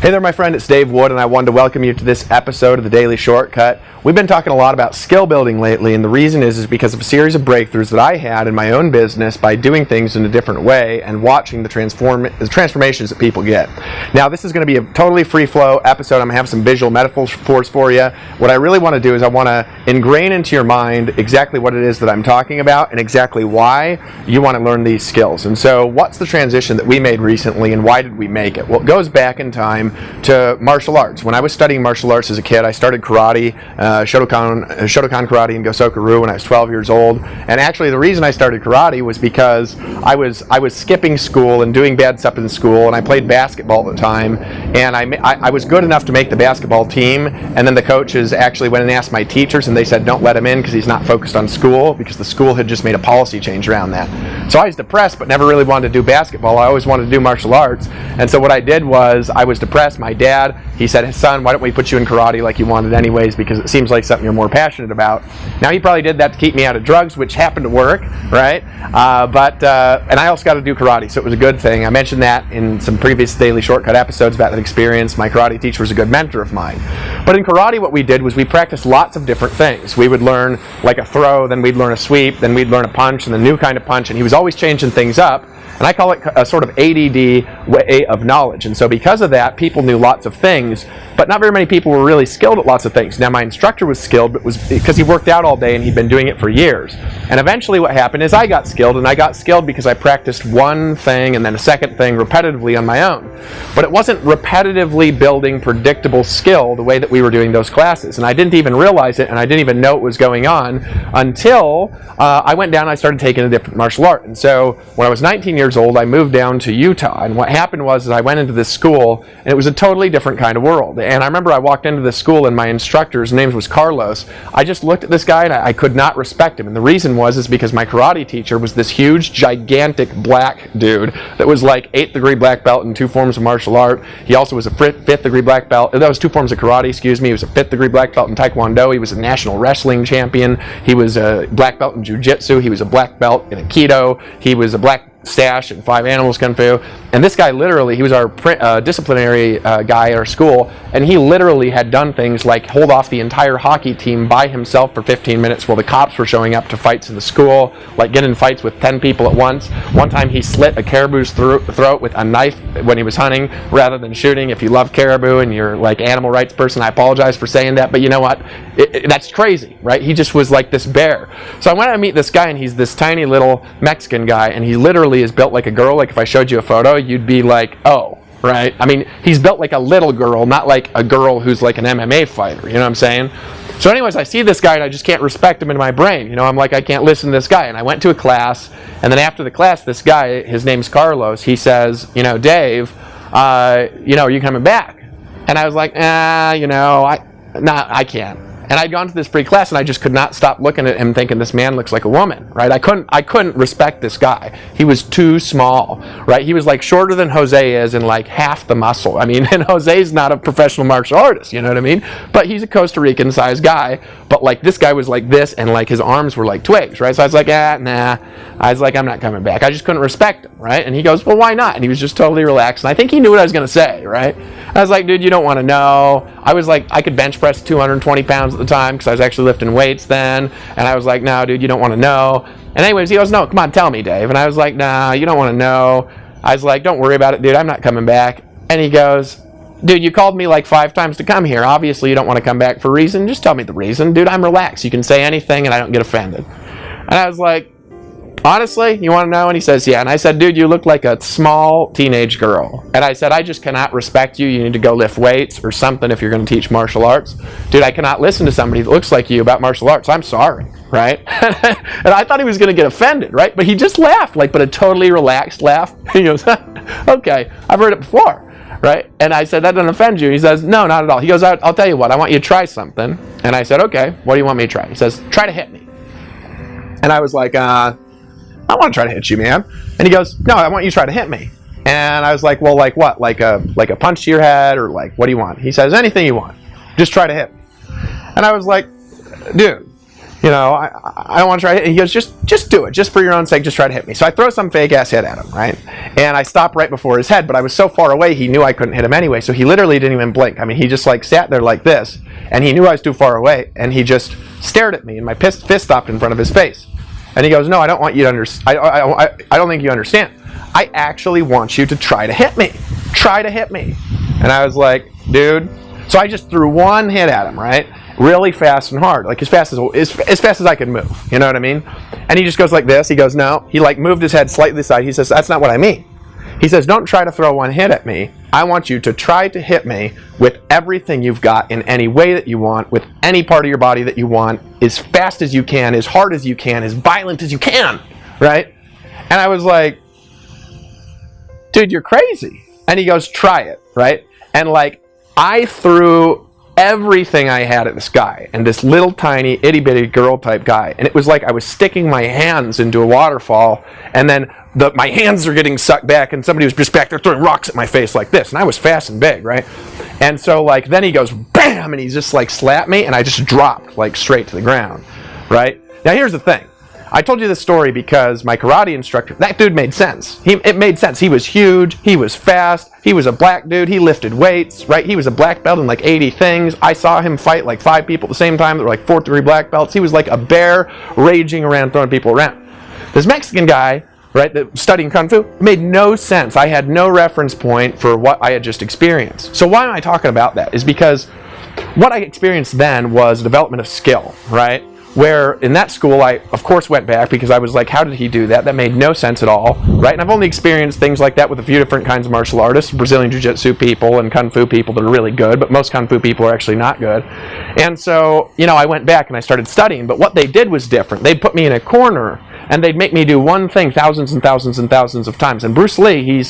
Hey there, my friend, it's Dave Wood, and I wanted to welcome you to this episode of the Daily Shortcut. We've been talking a lot about skill building lately, and the reason is because of a series of breakthroughs that I had in my own business by doing things in a different way and watching the transformations that people get. Now, this is going to be a totally free-flow episode. I'm going to have some visual metaphors for you. What I really want to do is I want to ingrain into your mind exactly what it is that I'm talking about and exactly why you want to learn these skills. And so, what's the transition that we made recently, and why did we make it? Well, it goes back in time to martial arts. When I was studying martial arts as a kid, I started karate, Shotokan karate and Gosoku-ryu when I was 12 years old. And actually the reason I started karate was because I was skipping school and doing bad stuff in school, and I played basketball at the time, and I was good enough to make the basketball team, and then the coaches actually went and asked my teachers, and they said don't let him in because he's not focused on school, because the school had just made a policy change around that. So I was depressed but never really wanted to do basketball. I always wanted to do martial arts, and so what I did was I was depressed. My dad, he said, son, why don't we put you in karate like you wanted anyways, because it seems like something you're more passionate about. Now, he probably did that to keep me out of drugs, which happened to work, right? And I also got to do karate, so it was a good thing. I mentioned that in some previous Daily Shortcut episodes about that experience. My karate teacher was a good mentor of mine. But in karate, what we did was we practiced lots of different things. We would learn like a throw, then we'd learn a sweep, then we'd learn a punch, and a new kind of punch, and he was always changing things up. And I call it a sort of ADD way of knowledge. And so because of that, people knew lots of things, but not very many people were really skilled at lots of things. Now, my instructor was skilled, but it was because he worked out all day and he'd been doing it for years. And eventually what happened is I got skilled, and I got skilled because I practiced one thing and then a second thing repetitively on my own. But it wasn't repetitively building predictable skill the way that we were doing those classes. And I didn't even realize it, and I didn't even know what was going on until I went down and I started taking a different martial art. And so when I was 19 years old, I moved down to Utah, and what happened was I went into this school, and it was a totally different kind of world. And I remember I walked into this school, and my instructor's name was Carlos. I just looked at this guy, and I could not respect him. And the reason was because my karate teacher was this huge, gigantic black dude that was like 8th degree black belt in 2 forms of martial art. He also was a 5th degree black belt. That was 2 forms of karate, excuse me. He was a 5th degree black belt in Taekwondo. He was a national wrestling champion. He was a black belt in Jiu-Jitsu. He was a black belt in Aikido. He was a black stash and 5 animals kung fu. And this guy literally, he was our disciplinary guy at our school, and he literally had done things like hold off the entire hockey team by himself for 15 minutes while the cops were showing up to fights in the school, like get in fights with 10 people at once. One time he slit a caribou's throat with a knife when he was hunting rather than shooting. If you love caribou and you're like animal rights person, I apologize for saying that, but you know what? That's crazy, right? He just was like this bear. So I went to meet this guy, and he's this tiny little Mexican guy, and he literally is built like a girl. Like if I showed you a photo, you'd be like, oh, right? I mean, he's built like a little girl, not like a girl who's like an MMA fighter, you know what I'm saying? So anyways, I see this guy, and I just can't respect him in my brain. You know, I'm like, I can't listen to this guy. And I went to a class, and then after the class, this guy, his name's Carlos, he says, you know, Dave, are you coming back? And I was like, I can't. And I'd gone to this free class, and I just could not stop looking at him thinking this man looks like a woman, right? I couldn't respect this guy. He was too small, right? He was like shorter than Jose is and like half the muscle. I mean, and Jose's not a professional martial artist, you know what I mean? But he's a Costa Rican sized guy, but like this guy was like this, and like his arms were like twigs, right? So I was like, nah. I was like, I'm not coming back. I just couldn't respect him, right? And he goes, well, why not? And he was just totally relaxed, and I think he knew what I was going to say, right? I was like, dude, you don't want to know. I was like, I could bench press 220 pounds at the time because I was actually lifting weights then. And I was like, no, dude, you don't want to know. And anyways, he goes, no, come on, tell me, Dave. And I was like, nah, you don't want to know. I was like, don't worry about it, dude. I'm not coming back. And he goes, dude, you called me like 5 times to come here. Obviously, you don't want to come back for a reason. Just tell me the reason. Dude, I'm relaxed. You can say anything, and I don't get offended. And I was like, honestly, you want to know? And he says, yeah. And I said, dude, you look like a small teenage girl. And I said, I just cannot respect you. You need to go lift weights or something if you're going to teach martial arts. Dude, I cannot listen to somebody that looks like you about martial arts. I'm sorry, right? And I thought he was going to get offended, right? But he just laughed, but a totally relaxed laugh. He goes, okay, I've heard it before, right? And I said, that doesn't offend you? He says, no, not at all. He goes, I'll tell you what, I want you to try something. And I said, okay, what do you want me to try? He says, try to hit me. And I was like, I want to try to hit you, man. And he goes, no, I want you to try to hit me. And I was like, well, like what? Like a punch to your head, or like, what do you want? He says, anything you want. Just try to hit me. And I was like, dude, I don't want to try it. He goes, just do it. Just for your own sake, just try to hit me. So I throw some fake ass hit at him, right? And I stop right before his head, but I was so far away, he knew I couldn't hit him anyway. So he literally didn't even blink. I mean, he just like sat there like this, and he knew I was too far away, and he just stared at me, and my fist stopped in front of his face. And he goes, no, I don't want you to understand. I don't think you understand. I actually want you to try to hit me. Try to hit me. And I was like, dude. So I just threw one hit at him, right? Really fast and hard, like as fast as I could move. You know what I mean? And he just goes like this. He goes, no. He like moved his head slightly aside. He says, that's not what I mean. He says, don't try to throw one hit at me. I want you to try to hit me with everything you've got in any way that you want, with any part of your body that you want, as fast as you can, as hard as you can, as violent as you can, right? And I was like, dude, you're crazy. And he goes, try it, right? And like, I threw everything I had at this guy, and this little tiny itty bitty girl type guy, and it was like I was sticking my hands into a waterfall, and then my hands are getting sucked back, and somebody was just back there throwing rocks at my face like this, and I was fast and big, right? And so like then he goes bam, and he just like slapped me, and I just dropped like straight to the ground, right? Now here's the thing. I told you this story because my karate instructor, that dude made sense. It made sense. He was huge. He was fast. He was a black dude. He lifted weights, right? He was a black belt in like 80 things. I saw him fight like 5 people at the same time that were like 4th degree black belts. He was like a bear raging around, throwing people around. This Mexican guy, right, that was studying Kung Fu, made no sense. I had no reference point for what I had just experienced. So why am I talking about that? Is because what I experienced then was development of skill, right? Where in that school, I, of course, went back because I was like, how did he do that? That made no sense at all, right? And I've only experienced things like that with a few different kinds of martial artists, Brazilian Jiu-Jitsu people and Kung Fu people that are really good, but most Kung Fu people are actually not good. And so, I went back and I started studying, but what they did was different. They'd put me in a corner and they'd make me do one thing thousands and thousands and thousands of times. And Bruce Lee,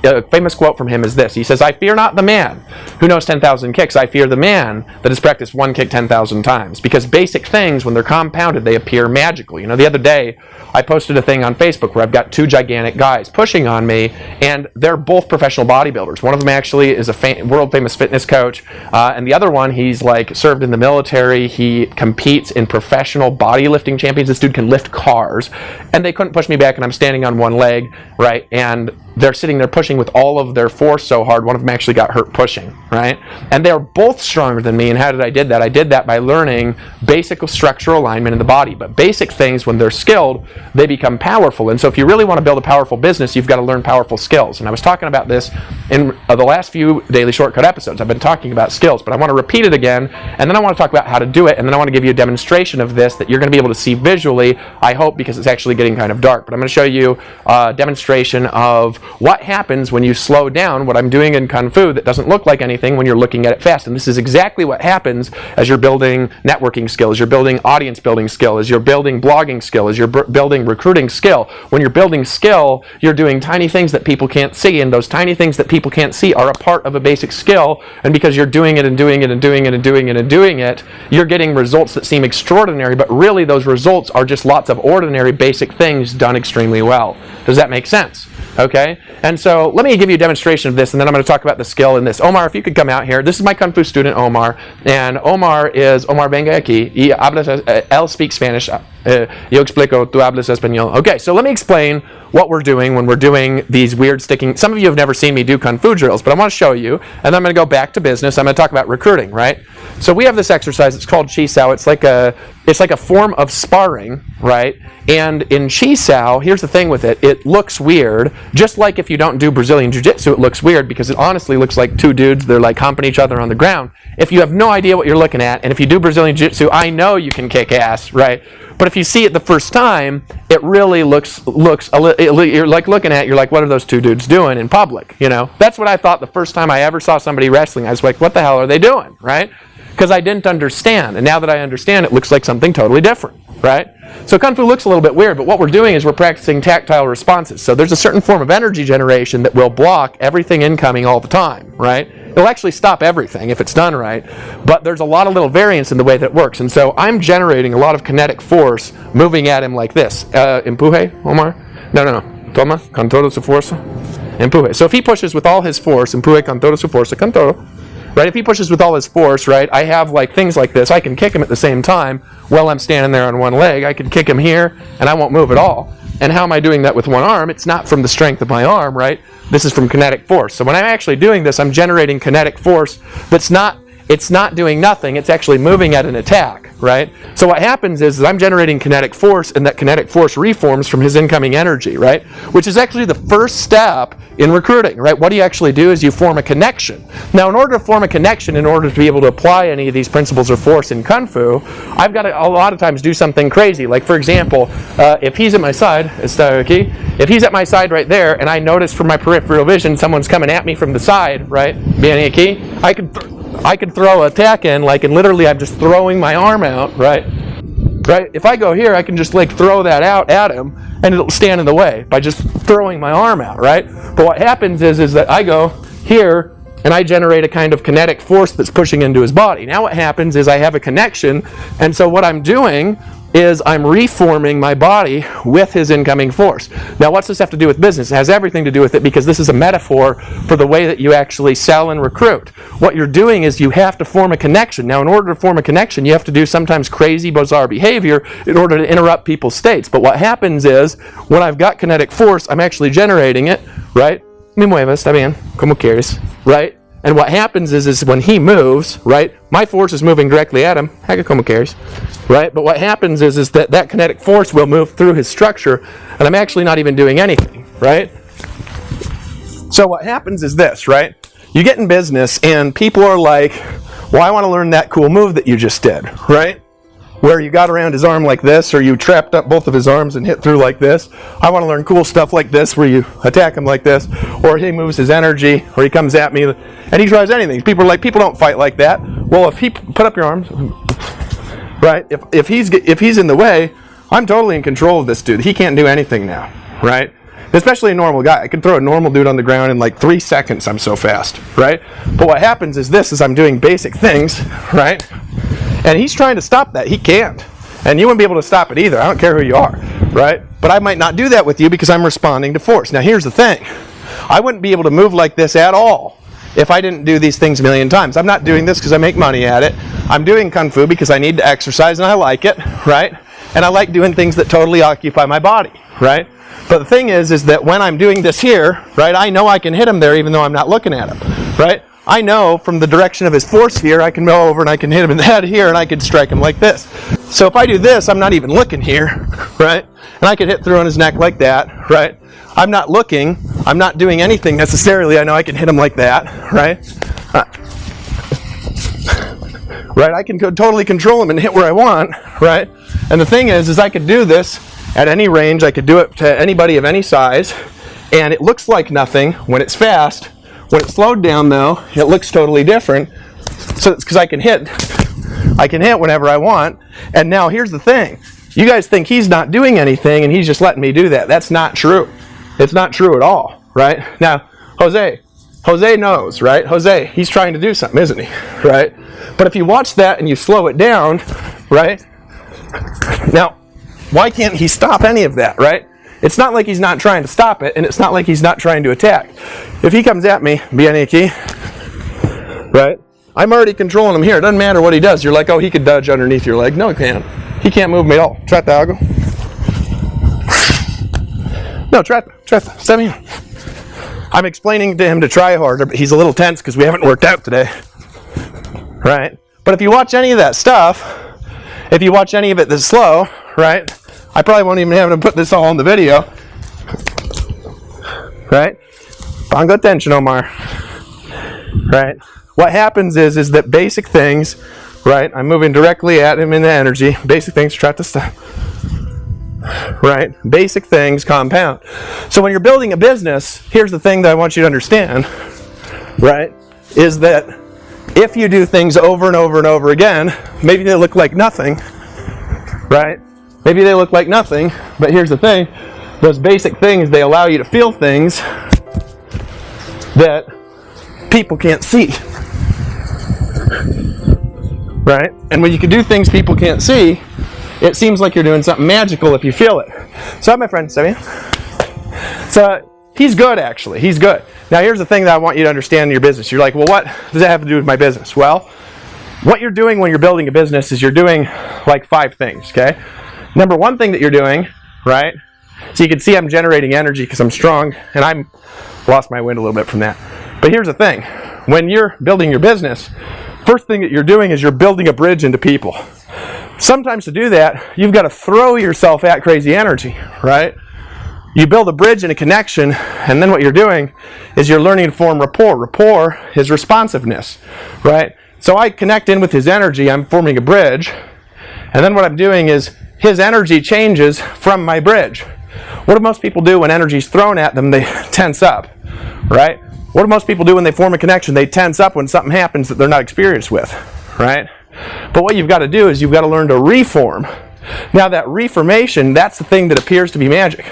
a famous quote from him is this. He says, I fear not the man who knows 10,000 kicks. I fear the man that has practiced one kick 10,000 times. Because basic things, when they're compounded, they appear magical. The other day, I posted a thing on Facebook where I've got 2 gigantic guys pushing on me, and they're both professional bodybuilders. One of them actually is a world famous fitness coach, and the other one, he's like served in the military. He competes in professional bodylifting champions. This dude can lift cars, and they couldn't push me back, and I'm standing on one leg, right? And they're sitting there pushing with all of their force so hard, one of them actually got hurt pushing, right? And they're both stronger than me, and how did I did that? I did that by learning basic structural alignment in the body. But basic things, when they're skilled, they become powerful. And so if you really want to build a powerful business, you've got to learn powerful skills. And I was talking about this in the last few Daily Shortcut episodes. I've been talking about skills, but I want to repeat it again, and then I want to talk about how to do it, and then I want to give you a demonstration of this that you're going to be able to see visually, I hope, because it's actually getting kind of dark. But I'm going to show you a demonstration of what happens when you slow down what I'm doing in Kung Fu that doesn't look like anything when you're looking at it fast. And this is exactly what happens as you're building networking skills, you're building audience building skill, as you're building blogging skill, as you're building recruiting skill. When you're building skill, you're doing tiny things that people can't see, and those tiny things that people can't see are a part of a basic skill, and because you're doing it and doing it and doing it and doing it and doing it, you're getting results that seem extraordinary, but really those results are just lots of ordinary basic things done extremely well. Does that make sense? Okay? And so let me give you a demonstration of this, and then I'm going to talk about the skill in this. Omar, if you could come out here. This is my Kung Fu student, Omar. And Omar, venga aquí. Él speaks Spanish. Yo explico, tú hablas español. Okay, so let me explain what we're doing when we're doing these weird sticking. Some of you have never seen me do Kung Fu drills, but I want to show you, and then I'm going to go back to business. I'm going to talk about recruiting, right? So we have this exercise. It's called Chi Sao. It's like a form of sparring, right? And in Chi Sao, here's the thing with it. It looks weird, just like if you don't do Brazilian Jiu-Jitsu, it looks weird because it honestly looks like 2 dudes. They're like humping each other on the ground. If you have no idea what you're looking at, and if you do Brazilian Jiu-Jitsu, I know you can kick ass, right? But if you see it the first time, it really looks you're like looking at it, you're like, what are those 2 dudes doing in public? That's what I thought the first time I ever saw somebody wrestling. I was like, what the hell are they doing, right? Because I didn't understand, and now that I understand, it looks like something totally different, right? So Kung Fu looks a little bit weird, but what we're doing is we're practicing tactile responses. So there's a certain form of energy generation that will block everything incoming all the time, right? It'll actually stop everything if it's done right, but there's a lot of little variance in the way that it works. And so I'm generating a lot of kinetic force moving at him like this. Empuje, Omar? No. Toma, con toda su fuerza. Empuje. So if he pushes with all his force, empuje con toda su fuerza, con todo, right? If he pushes with all his force, right, I have like things like this. I can kick him at the same time while I'm standing there on one leg. I can kick him here, and I won't move at all. And how am I doing that with one arm? It's not from the strength of my arm, right? This is from kinetic force. So when I'm actually doing this, I'm generating kinetic force that's not, it's not doing nothing, it's actually moving at an attack, right? So what happens is that I'm generating kinetic force, and that kinetic force reforms from his incoming energy, right? Which is actually the first step in recruiting, right? What you actually do is you form a connection. Now, in order to form a connection, in order to be able to apply any of these principles of force in Kung Fu, I've got to a lot of times do something crazy. Like, for example, if he's at my side, if he's at my side right there, and I notice from my peripheral vision someone's coming at me from the side, right? I could throw an attack in, like, and literally I'm just throwing my arm out, right? Right? If I go here, I can just like throw that out at him, and it'll stand in the way by just throwing my arm out, right? But what happens is that I go here, and I generate a kind of kinetic force that's pushing into his body. Now what happens is I have a connection, and so what I'm doing is I'm reforming my body with his incoming force. Now what's this have to do with business? It has everything to do with it, because this is a metaphor for the way that you actually sell and recruit. What you're doing is you have to form a connection. Now in order to form a connection, you have to do sometimes crazy, bizarre behavior in order to interrupt people's states. But what happens is, when I've got kinetic force, I'm actually generating it, right? Me mueva, está bien, como quieres, right? And what happens is when he moves, right, my force is moving directly at him, haga como quieres, right? But what happens is that that kinetic force will move through his structure, and I'm actually not even doing anything, right? So what happens is this, right? You get in business, and people are like, well, I want to learn that cool move that you just did, right? Where you got around his arm like this, or you trapped up both of his arms and hit through like this. I want to learn cool stuff like this, where you attack him like this, or he moves his energy, or he comes at me, and he tries anything. People are like, people don't fight like that. Well, if he put up your arms, right? If he's in the way, I'm totally in control of this dude. He can't do anything now, right? Especially a normal guy. I could throw a normal dude on the ground in like 3 seconds. I'm so fast, right? But what happens is this: is I'm doing basic things, right? And he's trying to stop that. He can't. And you wouldn't be able to stop it either. I don't care who you are, right? But I might not do that with you because I'm responding to force. Now here's the thing. I wouldn't be able to move like this at all if I didn't do these things a million times. I'm not doing this because I make money at it. I'm doing Kung Fu because I need to exercise and I like it, right? And I like doing things that totally occupy my body, right? But the thing is that when I'm doing this here, right, I know I can hit him there even though I'm not looking at him, right? I know from the direction of his force here, I can go over and I can hit him in the head here, and I can strike him like this. So if I do this, I'm not even looking here, right? And I can hit through on his neck like that, right? I'm not looking. I'm not doing anything necessarily. I know I can hit him like that, right? Right? I can totally control him and hit where I want, right? And the thing is I could do this at any range. I could do it to anybody of any size, and it looks like nothing when it's fast. When it's slowed down, though, it looks totally different. So it's because I can hit whenever I want. And now here's the thing. You guys think he's not doing anything and he's just letting me do that. That's not true. It's not true at all, right? Now, Jose knows, right? Jose, he's trying to do something, isn't he? Right? But if you watch that and you slow it down, right? Now, why can't he stop any of that, right? It's not like he's not trying to stop it, and it's not like he's not trying to attack. If he comes at me, bien aquí, right? I'm already controlling him here. It doesn't matter what he does. You're like, oh, he could dodge underneath your leg. No, he can't. He can't move me at all. Trata algo. No, trata. Está bien. I'm explaining to him to try harder, but he's a little tense because we haven't worked out today. Right? But if you watch any of that stuff, if you watch any of it that's slow, right? I probably won't even have to put this all on the video. Right? Pongo attention, Omar. Right? What happens is that basic things, right? I'm moving directly at him in the energy. Basic things, try to stop. Right? Basic things compound. So when you're building a business, here's the thing that I want you to understand, right? Is that if you do things over and over and over again, maybe they look like nothing, right? Maybe they look like nothing, but here's the thing. Those basic things, they allow you to feel things that people can't see. Right? And when you can do things people can't see, it seems like you're doing something magical if you feel it. So my friend, Sammy. So he's good actually. He's good. Now here's the thing that I want you to understand in your business. You're like, well, what does that have to do with my business? Well, what you're doing when you're building a business is you're doing like 5 things, okay? Number one thing that you're doing, right? So you can see I'm generating energy because I'm strong, and I'm lost my wind a little bit from that. But here's the thing. When you're building your business, first thing that you're doing is you're building a bridge into people. Sometimes to do that, you've got to throw yourself at crazy energy, right? You build a bridge and a connection, and then what you're doing is you're learning to form rapport. Rapport is responsiveness, right? So I connect in with his energy, I'm forming a bridge, and then what I'm doing is his energy changes from my bridge. What do most people do when energy is thrown at them? They tense up, right? What do most people do when they form a connection? They tense up when something happens that they're not experienced with, right? But what you've got to do is you've got to learn to reform. Now that reformation, that's the thing that appears to be magic.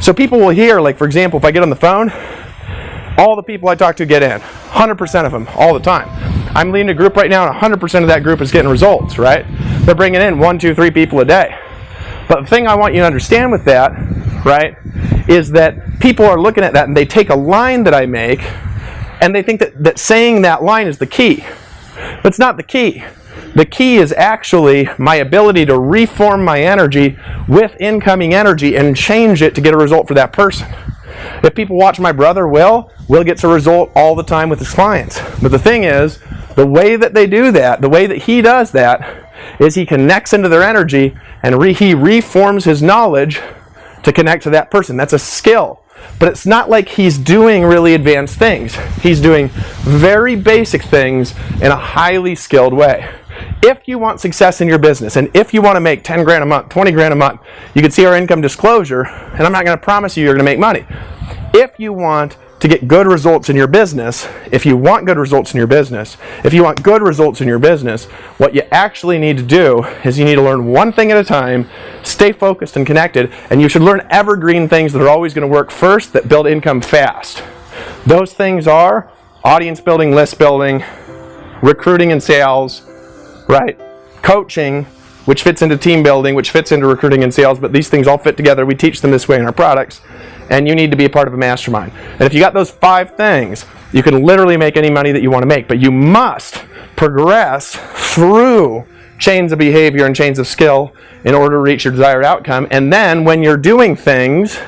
So people will hear, like for example, if I get on the phone, all the people I talk to get in, 100% of them, all the time. I'm leading a group right now, and 100% of that group is getting results, right? They're bringing in 1, 2, 3 people a day. But the thing I want you to understand with that, right, is that people are looking at that and they take a line that I make and they think that saying that line is the key. But it's not the key. The key is actually my ability to reform my energy with incoming energy and change it to get a result for that person. If people watch my brother, Will gets a result all the time with his clients. But the thing is, the way that they do that, the way that he does that, is he connects into their energy and he reforms his knowledge to connect to that person. That's a skill. But it's not like he's doing really advanced things. He's doing very basic things in a highly skilled way. If you want success in your business, and if you want to make 10 grand a month, 20 grand a month, you can see our income disclosure, and I'm not going to promise you're going to make money. If you want to get good results in your business, if you want good results in your business, what you actually need to do is you need to learn one thing at a time, stay focused and connected, and you should learn evergreen things that are always going to work first that build income fast. Those things are audience building, list building, recruiting and sales, right? Coaching, which fits into team building, which fits into recruiting and sales, but these things all fit together. We teach them this way in our products, and you need to be a part of a mastermind. And if you got those 5 things, you can literally make any money that you want to make, but you must progress through chains of behavior and chains of skill in order to reach your desired outcome. And then when you're doing things,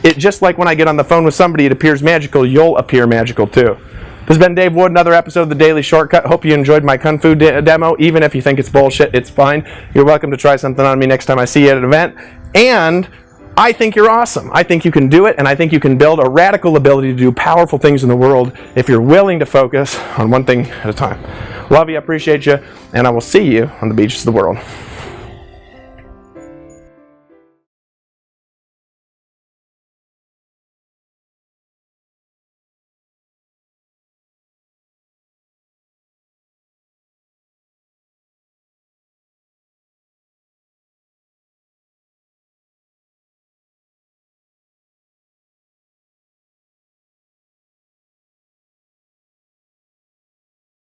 it just like when I get on the phone with somebody, it appears magical, you'll appear magical too. This has been Dave Wood, another episode of The Daily Shortcut. Hope you enjoyed my Kung Fu demo. Even if you think it's bullshit, it's fine. You're welcome to try something on me next time I see you at an event. And I think you're awesome. I think you can do it, and I think you can build a radical ability to do powerful things in the world if you're willing to focus on one thing at a time. Love you, appreciate you, and I will see you on the beaches of the world.